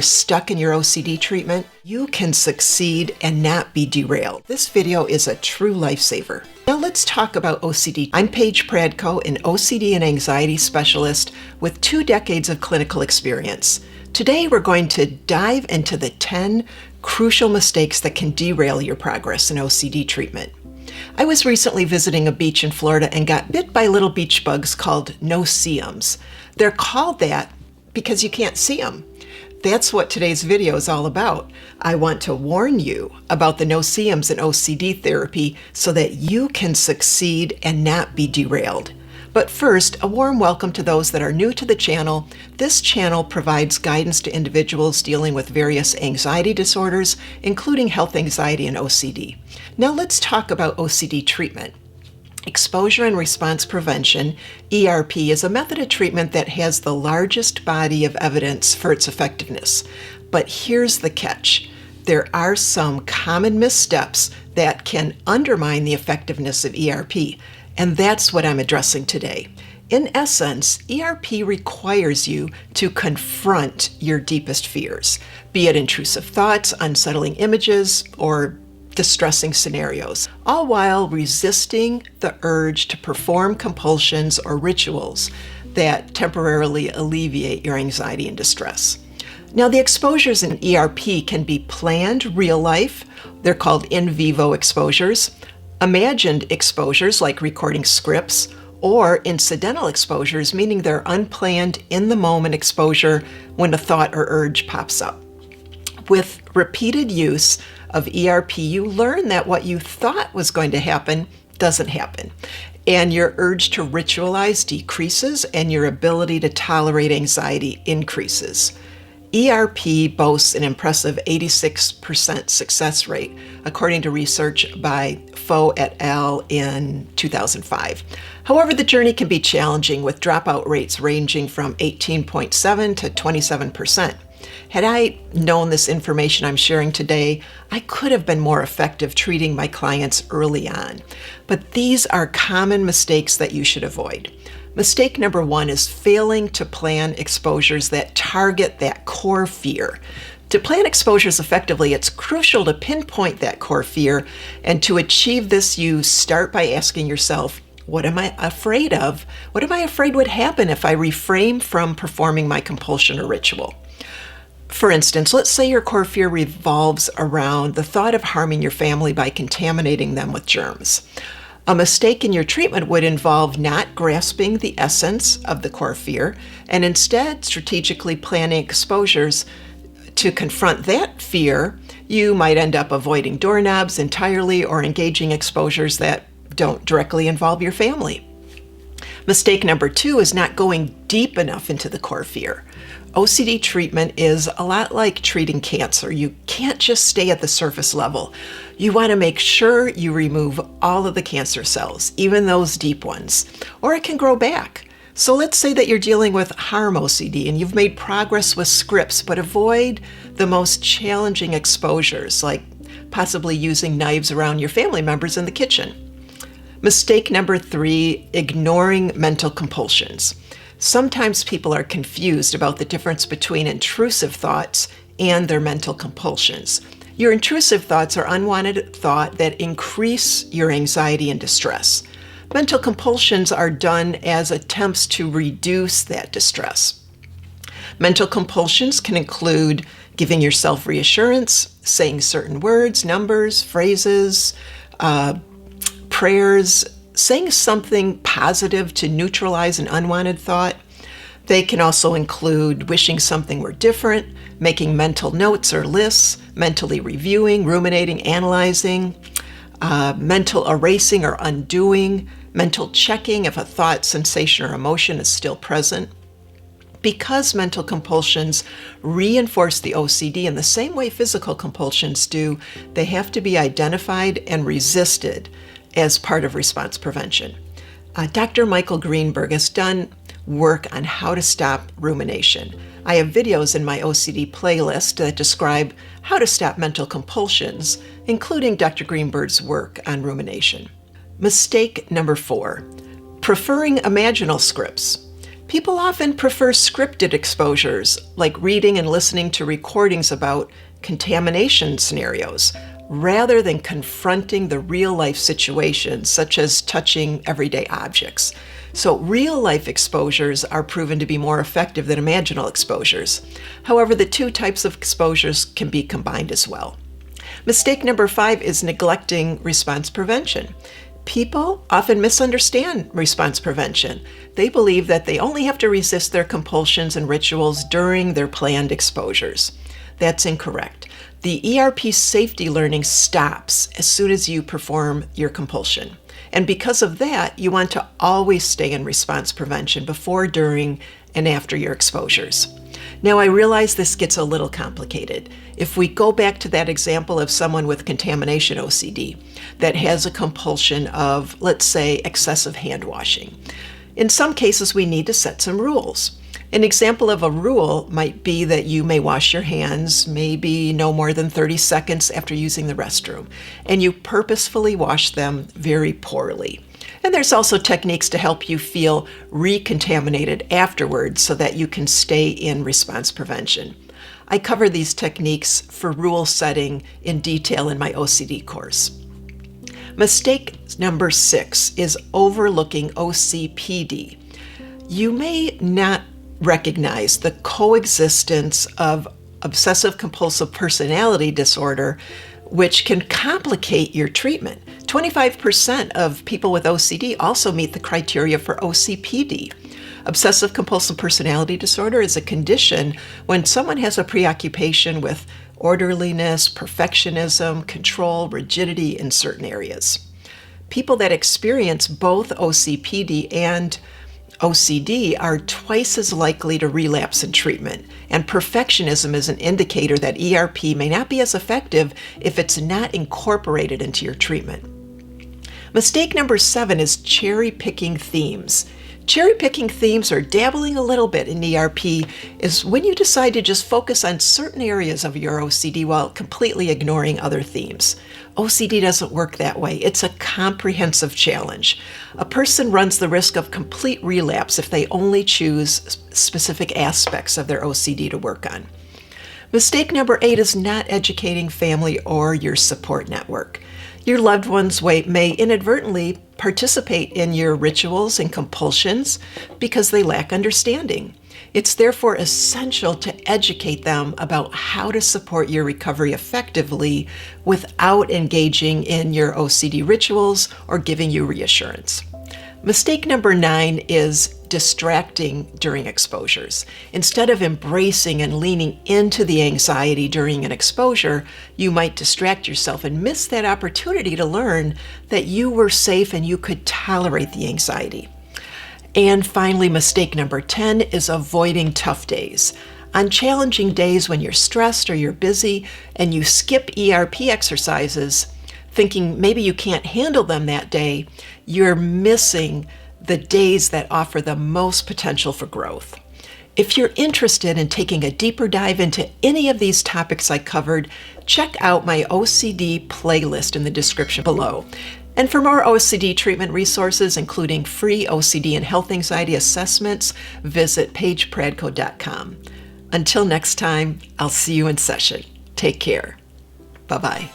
Stuck in your OCD treatment, you can succeed and not be derailed. This video is a true lifesaver. Now let's talk about OCD. I'm Paige Pradko, an OCD and anxiety specialist with 2 decades of clinical experience. Today we're going to dive into the 10 crucial mistakes that can derail your progress in OCD treatment. I was recently visiting a beach in Florida and got bit by little beach bugs called no-see-ums. They're called that because you can't see them. That's what today's video is all about. I want to warn you about the no-see-ums in OCD therapy so that you can succeed and not be derailed. But first, a warm welcome to those that are new to the channel. This channel provides guidance to individuals dealing with various anxiety disorders, including health anxiety and OCD. Now let's talk about OCD treatment. Exposure and response prevention, ERP, is a method of treatment that has the largest body of evidence for its effectiveness. But here's the catch. There are some common missteps that can undermine the effectiveness of ERP, and that's what I'm addressing today. In essence, ERP requires you to confront your deepest fears, be it intrusive thoughts, unsettling images, or distressing scenarios, all while resisting the urge to perform compulsions or rituals that temporarily alleviate your anxiety and distress. Now, the exposures in ERP can be planned real life. They're called in vivo exposures, imagined exposures like recording scripts, or incidental exposures, meaning they're unplanned in the moment exposure when a thought or urge pops up. With repeated use of ERP, you learn that what you thought was going to happen doesn't happen, and your urge to ritualize decreases and your ability to tolerate anxiety increases. ERP boasts an impressive 86% success rate, according to research by Pho et al. In 2005. However, the journey can be challenging, with dropout rates ranging from 18.7% to 27%. Had I known this information I'm sharing today, I could have been more effective treating my clients early on. But these are common mistakes that you should avoid. Mistake number 1 is failing to plan exposures that target that core fear. To plan exposures effectively, it's crucial to pinpoint that core fear, and to achieve this, you start by asking yourself, what am I afraid of? What am I afraid would happen if I refrain from performing my compulsion or ritual? For instance, let's say your core fear revolves around the thought of harming your family by contaminating them with germs. A mistake in your treatment would involve not grasping the essence of the core fear and instead strategically planning exposures to confront that fear. You might end up avoiding doorknobs entirely or engaging exposures that don't directly involve your family. Mistake number 2 is not going deep enough into the core fear. OCD treatment is a lot like treating cancer. You can't just stay at the surface level. You want to make sure you remove all of the cancer cells, even those deep ones, or it can grow back. So let's say that you're dealing with harm OCD and you've made progress with scripts, but avoid the most challenging exposures, like possibly using knives around your family members in the kitchen. Mistake number 3, ignoring mental compulsions. Sometimes people are confused about the difference between intrusive thoughts and their mental compulsions. Your intrusive thoughts are unwanted thought that increase your anxiety and distress. Mental compulsions are done as attempts to reduce that distress. Mental compulsions can include giving yourself reassurance, saying certain words, numbers, phrases, prayers, saying something positive to neutralize an unwanted thought. They can also include wishing something were different, making mental notes or lists, mentally reviewing, ruminating, analyzing, mental erasing or undoing, mental checking if a thought, sensation, or emotion is still present. Because mental compulsions reinforce the OCD in the same way physical compulsions do, they have to be identified and resisted as part of response prevention. Dr. Michael Greenberg has done work on how to stop rumination. I have videos in my OCD playlist that describe how to stop mental compulsions, including Dr. Greenberg's work on rumination. Mistake number 4, preferring imaginal scripts. People often prefer scripted exposures, like reading and listening to recordings about contamination scenarios, rather than confronting the real-life situations, such as touching everyday objects. So real-life exposures are proven to be more effective than imaginal exposures. However, the two types of exposures can be combined as well. Mistake number 5 is neglecting response prevention. People often misunderstand response prevention. They believe that they only have to resist their compulsions and rituals during their planned exposures. That's incorrect. The ERP safety learning stops as soon as you perform your compulsion. And because of that, you want to always stay in response prevention before, during, and after your exposures. Now, I realize this gets a little complicated. If we go back to that example of someone with contamination OCD that has a compulsion of, let's say, excessive hand washing, in some cases we need to set some rules. An example of a rule might be that you may wash your hands maybe no more than 30 seconds after using the restroom, and you purposefully wash them very poorly. And there's also techniques to help you feel recontaminated afterwards so that you can stay in response prevention. I cover these techniques for rule setting in detail in my OCD course. Mistake number 6 is overlooking OCPD. You may not recognize the coexistence of obsessive compulsive personality disorder, which can complicate your treatment. 25% of people with OCD also meet the criteria for OCPD. Obsessive compulsive personality disorder is a condition when someone has a preoccupation with orderliness, perfectionism, control, rigidity in certain areas. People that experience both OCPD and OCD are twice as likely to relapse in treatment, and perfectionism is an indicator that ERP may not be as effective if it's not incorporated into your treatment. Mistake number 7 is cherry-picking themes. Cherry-picking themes, or dabbling a little bit in ERP, is when you decide to just focus on certain areas of your OCD while completely ignoring other themes. OCD doesn't work that way. It's a comprehensive challenge. A person runs the risk of complete relapse if they only choose specific aspects of their OCD to work on. Mistake number 8 is not educating family or your support network. Your loved ones may inadvertently participate in your rituals and compulsions because they lack understanding. It's therefore essential to educate them about how to support your recovery effectively without engaging in your OCD rituals or giving you reassurance. Mistake number 9 is distracting during exposures. Instead of embracing and leaning into the anxiety during an exposure, you might distract yourself and miss that opportunity to learn that you were safe and you could tolerate the anxiety. And finally, mistake number 10 is avoiding tough days. On challenging days when you're stressed or you're busy and you skip ERP exercises, thinking maybe you can't handle them that day, you're missing the days that offer the most potential for growth. If you're interested in taking a deeper dive into any of these topics I covered, check out my OCD playlist in the description below. And for more OCD treatment resources, including free OCD and health anxiety assessments, visit PaigePradko.com. Until next time, I'll see you in session. Take care. Bye-bye.